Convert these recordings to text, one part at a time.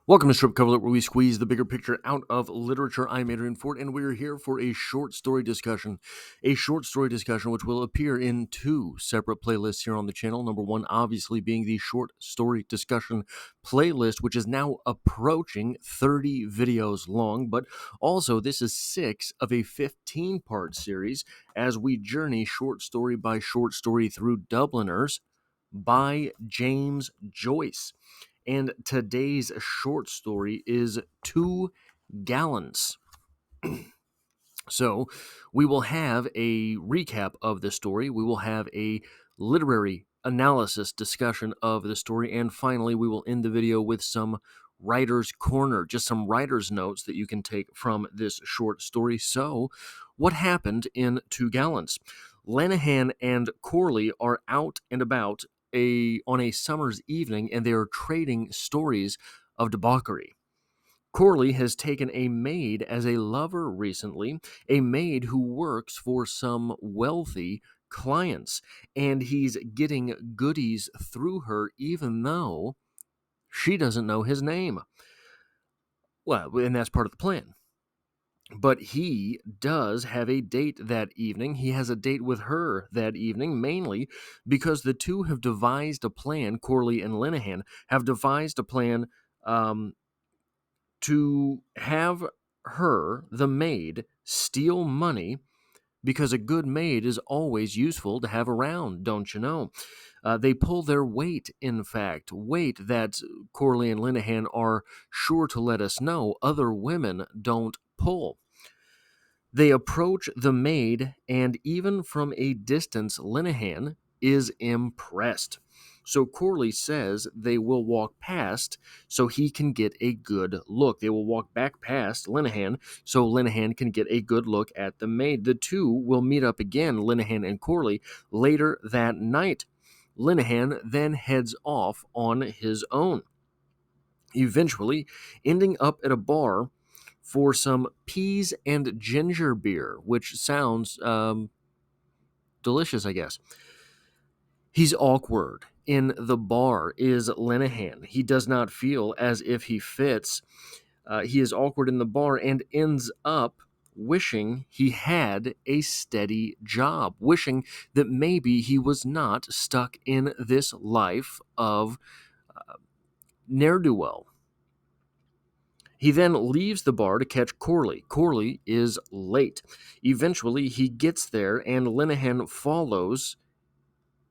Welcome to Strip Coverlet, where we squeeze the bigger picture out of literature. I'm Adrian Ford, and we're here for a short story discussion. A short story discussion which will appear in two separate playlists here on the channel. Number one, obviously, being the short story discussion playlist, which is now approaching 30 videos long. But also, this is 6 of a 15-part series as we journey short story by short story through Dubliners by James Joyce. And today's short story is Two Gallants. So we will have a recap of the story. We will have a literary analysis discussion of the story. And finally, we will end the video with some writer's corner, just some writer's notes that you can take from this short story. So what happened in Two Gallants? Lenihan and Corley are out and about on a summer's evening, and they are trading stories of debauchery. Corley has taken a maid as a lover recently, a maid who works for some wealthy clients, and he's getting goodies through her even though she doesn't know his name. Well, and that's part of the plan. But he does have a date that evening. He has a date with her that evening, mainly because the two have devised a plan. Corley and Lenihan have devised a plan to have her, the maid, steal money because a good maid is always useful to have around, don't you know? They pull their weight, in fact, weight that Corley and Lenihan are sure to let us know other women don't pull. They approach the maid, and even from a distance, Lenihan is impressed. So Corley says they will walk past so he can get a good look. They will walk back past Lenihan so Lenihan can get a good look at the maid. The two will meet up again, Lenihan and Corley, later that night. Lenihan then heads off on his own, eventually ending up at a bar for some peas and ginger beer, which sounds delicious, I guess. He's awkward. In the bar is Lenihan. He does not feel as if he fits. He is awkward in the bar and ends up wishing he had a steady job, wishing that maybe he was not stuck in this life of ne'er-do-well. He then leaves the bar to catch Corley. Corley is late. Eventually, he gets there, and Lenihan follows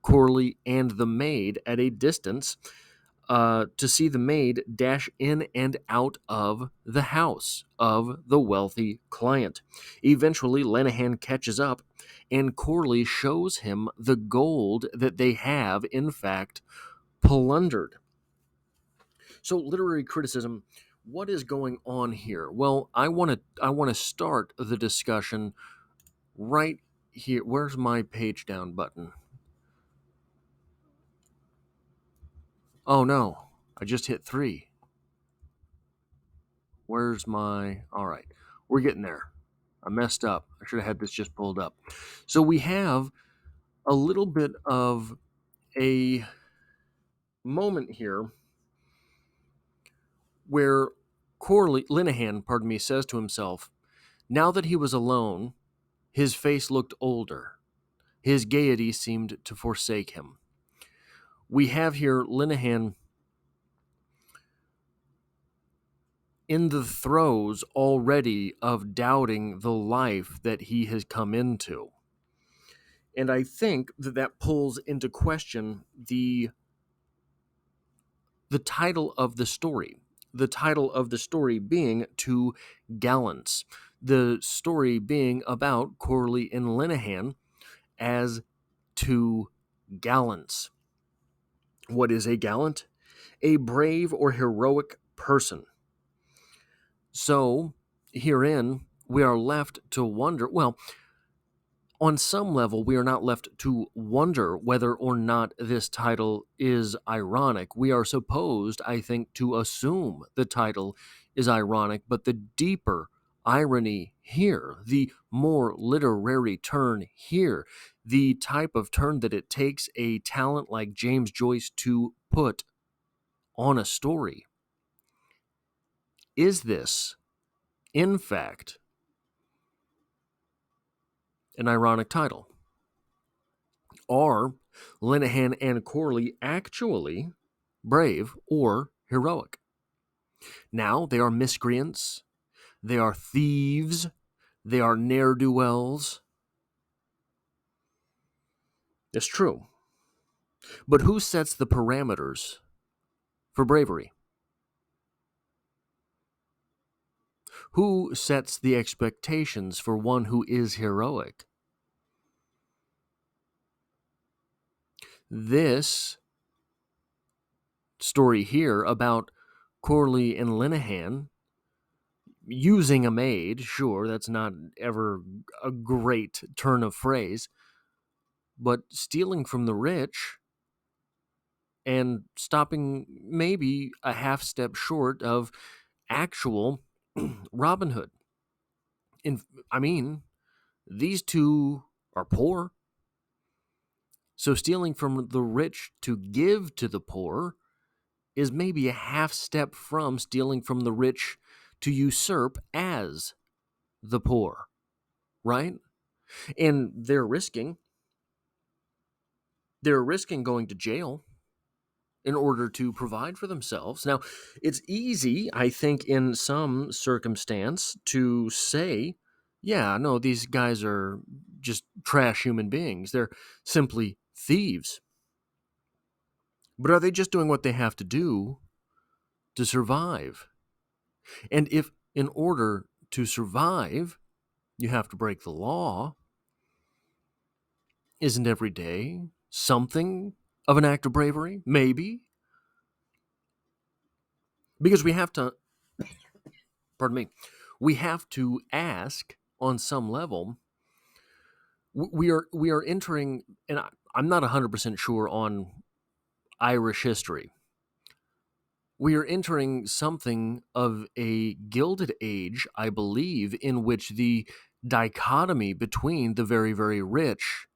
Corley and the maid at a distance to see the maid dash in and out of the house of the wealthy client. Eventually, Lenihan catches up, and Corley shows him the gold that they have, in fact, plundered. So, literary criticism, what is going on here? Well, I want to start the discussion right here. Where's my page down button? Oh no, I just hit 3. Where's my... All right, we're getting there. I messed up. I should have had this just pulled up. So we have a little bit of a moment here where Lenihan, says to himself, now that he was alone, his face looked older. His gaiety seemed to forsake him. We have here Lenihan in the throes already of doubting the life that he has come into. And I think that pulls into question the title of the story. The title of the story being Two Gallants. The story being about Corley and Lenihan as two gallants. What is a gallant? A brave or heroic person. So, herein, we are left to wonder, well, on some level, we are not left to wonder whether or not this title is ironic. We are supposed, I think, to assume the title is ironic, but the deeper irony here, the more literary turn here, the type of turn that it takes a talent like James Joyce to put on a story, Is this, in fact, an ironic title? Are Linehan and Corley actually brave or heroic? Now they are miscreants, they are thieves, they are ne'er-do-wells. It's true. But who sets the parameters for bravery? Who sets the expectations for one who is heroic? This story here about Corley and Linehan using a maid, sure, that's not ever a great turn of phrase, but stealing from the rich and stopping maybe a half step short of actual Robin Hood. I mean, these two are poor. So stealing from the rich to give to the poor is maybe a half step from stealing from the rich to usurp as the poor, right? And they're risking going to jail in order to provide for themselves. Now, it's easy, I think, in some circumstance to say, yeah, no, these guys are just trash human beings. They're simply thieves. But are they just doing what they have to do to survive? And if in order to survive, you have to break the law, isn't every day something of an act of bravery? Maybe. Because we have to, pardon me, we have to ask on some level. We are entering, and I'm not 100% sure on Irish history. We are entering something of a gilded age, I believe, in which the dichotomy between the very, very rich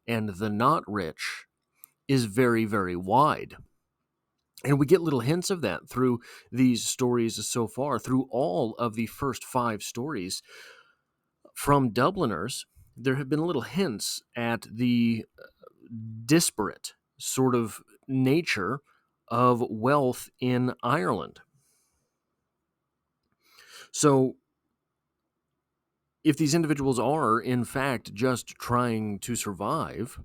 and the not rich is very, very wide. And we get little hints of that through these stories so far, through all of the first 5 stories from Dubliners. There have been little hints at the disparate sort of nature of wealth in Ireland. So, if these individuals are, in fact, just trying to survive,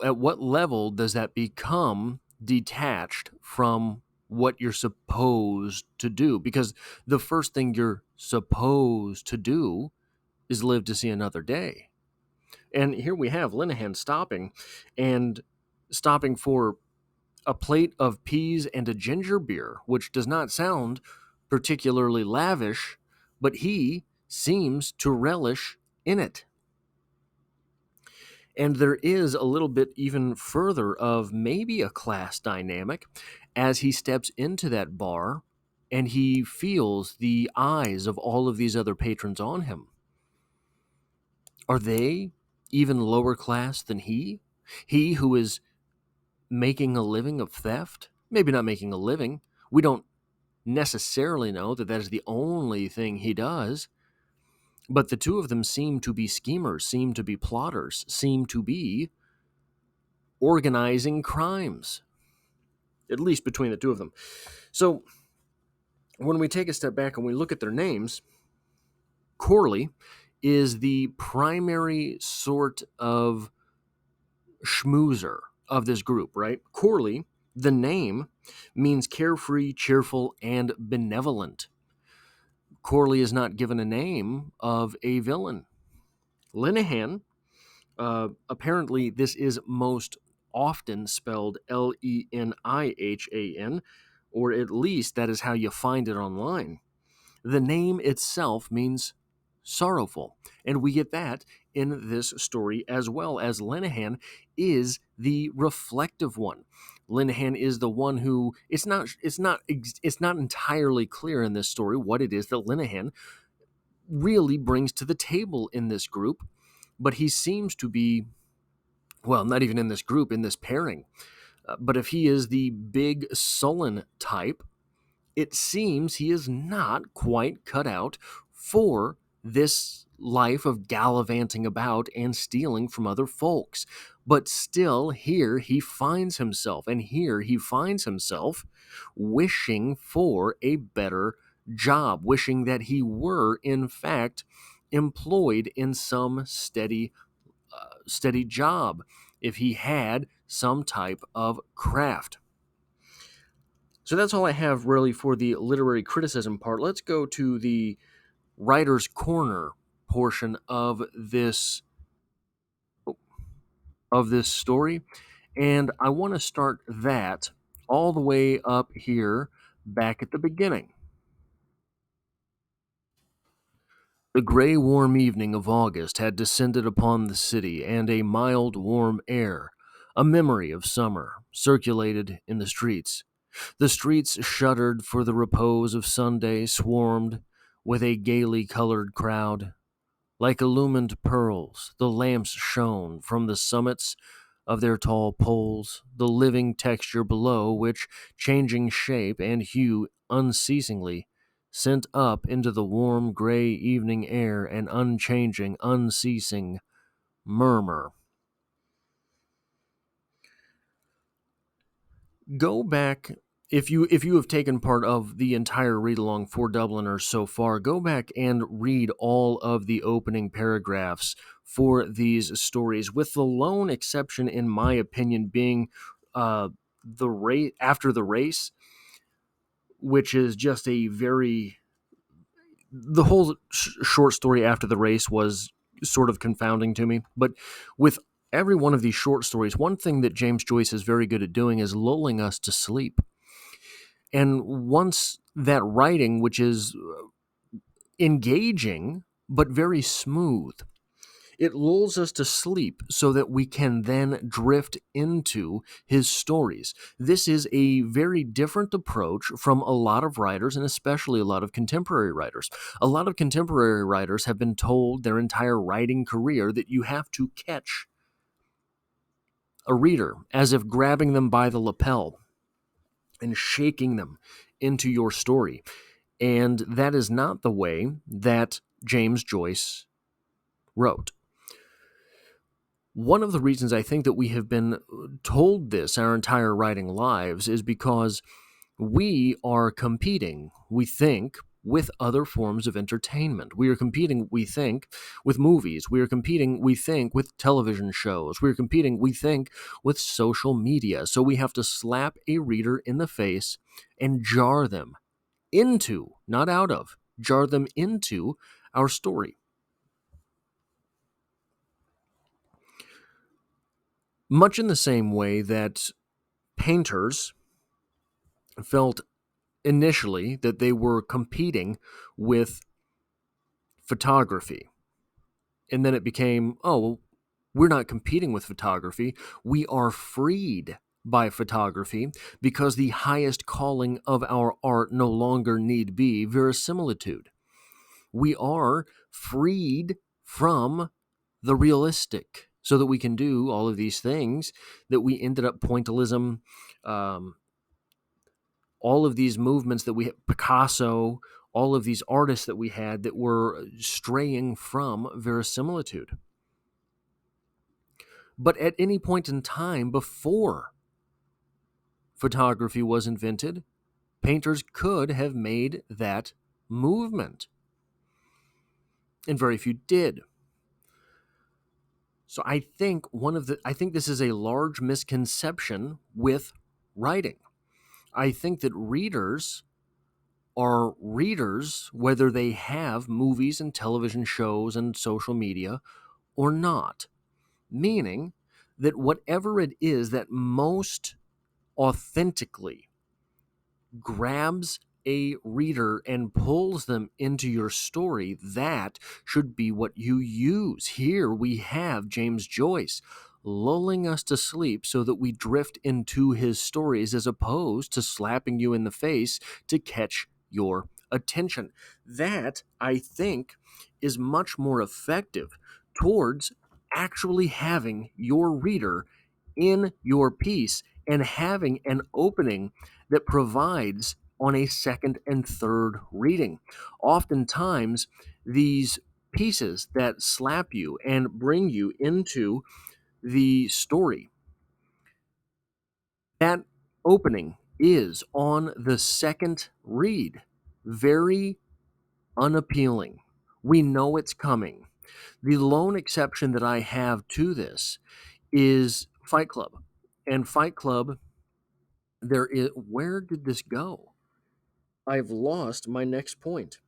at what level does that become detached from what you're supposed to do? Because the first thing you're supposed to do is live to see another day. And here we have Linehan stopping for a plate of peas and a ginger beer, which does not sound particularly lavish, but he seems to relish in it. And there is a little bit even further of maybe a class dynamic as he steps into that bar and he feels the eyes of all of these other patrons on him. Are they even lower class than he? He who is making a living of theft? Maybe not making a living. We don't necessarily know that that is the only thing he does. But the two of them seem to be schemers, seem to be plotters, seem to be organizing crimes, at least between the two of them. So when we take a step back and we look at their names, Corley is the primary sort of schmoozer of this group, right? Corley, the name, means carefree, cheerful, and benevolent. Corley is not given a name of a villain. Linehan, apparently this is most often spelled Lenihan, or at least that is how you find it online. The name itself means sorrowful, and we get that in this story as well, as Linehan is the reflective one. Linehan is the one who it's not entirely clear in this story what it is that Linehan really brings to the table in this group, but he seems to be, well, not even in this group, in this pairing. But if he is the big sullen type, it seems he is not quite cut out for this life of gallivanting about and stealing from other folks. But still, here he finds himself, and here he finds himself wishing for a better job, wishing that he were, in fact, employed in some steady job, if he had some type of craft. So that's all I have really for the literary criticism part. Let's go to the writer's corner portion of this story, and I want to start that all the way up here back at the beginning. The gray, warm evening of August had descended upon the city, and a mild, warm air, a memory of summer, circulated in the streets. The streets shuddered for the repose of Sunday, swarmed with a gaily colored crowd. Like illumined pearls, the lamps shone from the summits of their tall poles, the living texture below which, changing shape and hue unceasingly, sent up into the warm gray evening air an unchanging, unceasing murmur. Go back, if you have taken part of the entire read along for Dubliners so far, go back and read all of the opening paragraphs for these stories, with the lone exception, in my opinion, being the race after the race, which is just a very the whole short story after the race was sort of confounding to me. But with every one of these short stories, one thing that James Joyce is very good at doing is lulling us to sleep. And once that writing, which is engaging but very smooth, it lulls us to sleep so that we can then drift into his stories. This is a very different approach from a lot of writers, and especially a lot of contemporary writers. A lot of contemporary writers have been told their entire writing career that you have to catch a reader as if grabbing them by the lapel and shaking them into your story. And that is not the way that James Joyce wrote. One of the reasons I think that we have been told this our entire writing lives is because we are competing, we think, with other forms of entertainment. We are competing, we think, with movies. We are competing, we think, with television shows. We are competing, we think, with social media. So we have to slap a reader in the face and jar them into, not out of, jar them into our story. Much in the same way that painters felt initially that they were competing with photography. And then it became, oh, we're not competing with photography. We are freed by photography because the highest calling of our art no longer need be verisimilitude. We are freed from the realistic so that we can do all of these things that we ended up pointillism, all of these movements that we had, Picasso, all of these artists that we had that were straying from verisimilitude. But at any point in time before photography was invented, painters could have made that movement. And very few did. So I think this is a large misconception with writing. I think that readers are readers whether they have movies and television shows and social media or not. Meaning that whatever it is that most authentically grabs a reader and pulls them into your story, that should be what you use. Here we have James Joyce lulling us to sleep so that we drift into his stories as opposed to slapping you in the face to catch your attention. That, I think, is much more effective towards actually having your reader in your piece and having an opening that provides on a second and third reading. Oftentimes, these pieces that slap you and bring you into the story, that opening is on the second read. Very unappealing. We know it's coming. The lone exception that I have to this is Fight Club. And Fight Club, where did this go? I've lost my next point.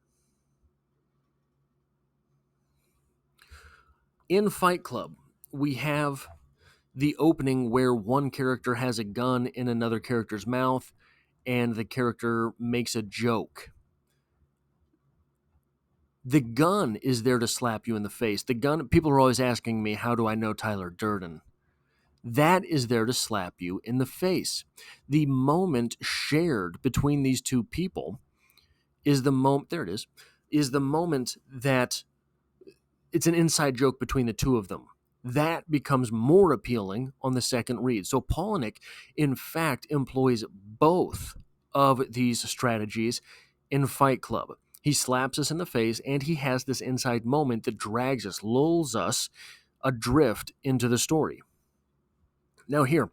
In Fight Club, we have the opening where one character has a gun in another character's mouth and the character makes a joke. The gun is there to slap you in the face. The gun, people are always asking me, how do I know Tyler Durden? That is there to slap you in the face. The moment shared between these two people is the moment, there it is the moment that it's an inside joke between the two of them. That becomes more appealing on the second read. So Polnick, in fact, employs both of these strategies in Fight Club. He slaps us in the face, and he has this inside moment that drags us, lulls us adrift into the story. Now here,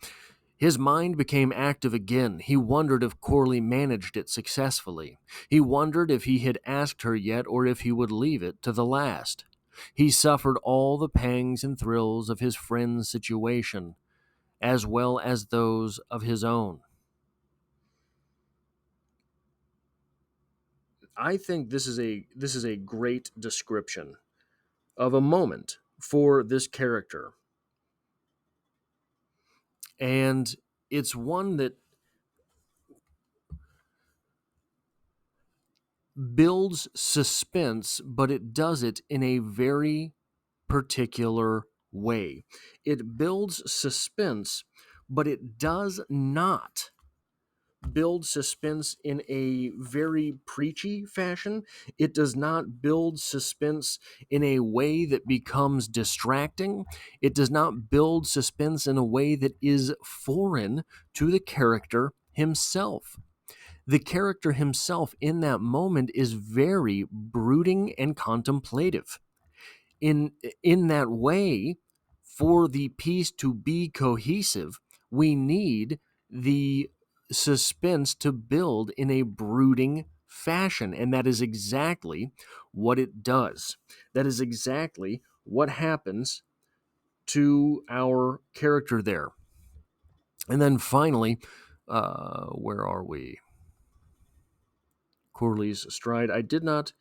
his mind became active again. He wondered if Corley managed it successfully. He wondered if he had asked her yet or if he would leave it to the last. He suffered all the pangs and thrills of his friend's situation, as well as those of his own. I think this is a great description of a moment for this character. And it's one that builds suspense, but it does it in a very particular way. It builds suspense, but it does not build suspense in a very preachy fashion. It does not build suspense in a way that becomes distracting. It does not build suspense in a way that is foreign to the character himself. The character himself in that moment is very brooding and contemplative. In that way, for the piece to be cohesive, we need the suspense to build in a brooding fashion, and that is exactly what it does. That is exactly what happens to our character there. And then finally, where are we? Corley's stride. I did not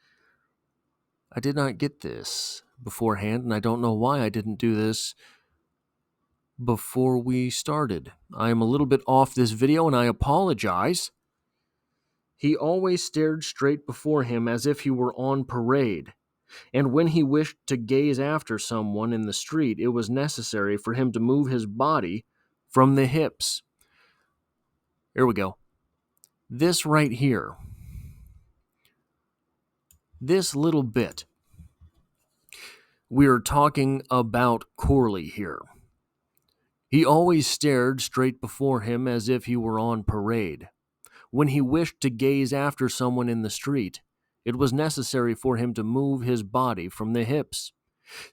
get this beforehand, and I don't know why I didn't do this before we started. I am a little bit off this video, and I apologize. He always stared straight before him as if he were on parade, and when he wished to gaze after someone in the street, it was necessary for him to move his body from the hips. Here we go. This right here, this little bit, we're talking about Corley here. He always stared straight before him as if he were on parade. When he wished to gaze after someone in the street, it was necessary for him to move his body from the hips.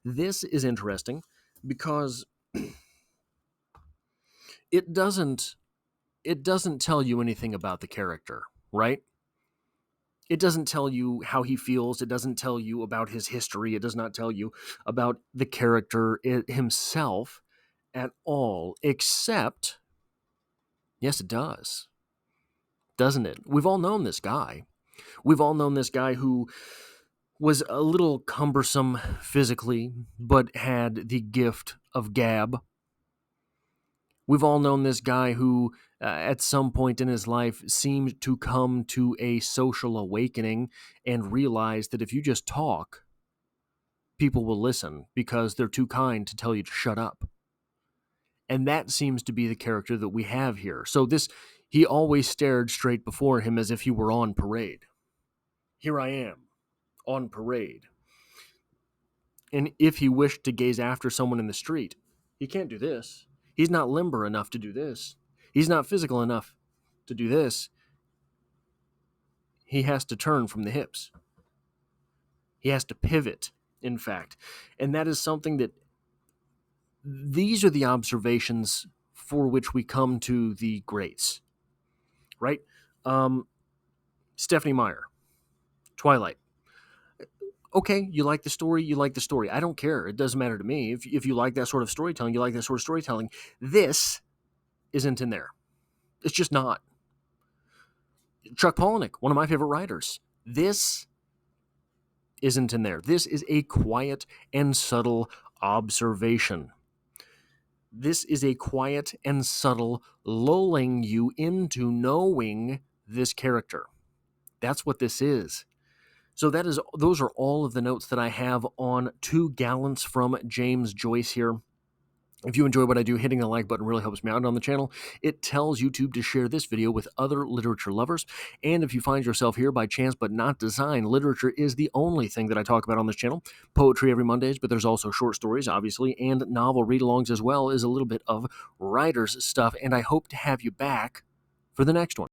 This is interesting because it doesn't tell you anything about the character, right? It doesn't tell you how he feels. It doesn't tell you about his history. It does not tell you about the character himself at all, except, yes, it does, doesn't it? We've all known this guy. We've all known this guy who was a little cumbersome physically, but had the gift of gab. We've all known this guy who, at some point in his life, seemed to come to a social awakening and realized that if you just talk, people will listen because they're too kind to tell you to shut up. And that seems to be the character that we have here. So he always stared straight before him as if he were on parade. Here I am, on parade. And if he wished to gaze after someone in the street, he can't do this. He's not limber enough to do this. He's not physical enough to do this. He has to turn from the hips. He has to pivot, in fact. And that is something that these are the observations for which we come to the greats, right? Stephanie Meyer, Twilight. Okay, you like the story, you like the story. I don't care. It doesn't matter to me. If you like that sort of storytelling, you like that sort of storytelling. This isn't in there. It's just not. Chuck Palahniuk, one of my favorite writers. This isn't in there. This is a quiet and subtle observation. This is a quiet and subtle lulling you into knowing this character. That's what this is. So those are all of the notes that I have on Two Gallants from James Joyce here. If you enjoy what I do, hitting the like button really helps me out on the channel. It tells YouTube to share this video with other literature lovers. And if you find yourself here by chance but not design, literature is the only thing that I talk about on this channel. Poetry every Mondays, but there's also short stories, obviously, and novel read-alongs as well as a little bit of writer's stuff. And I hope to have you back for the next one.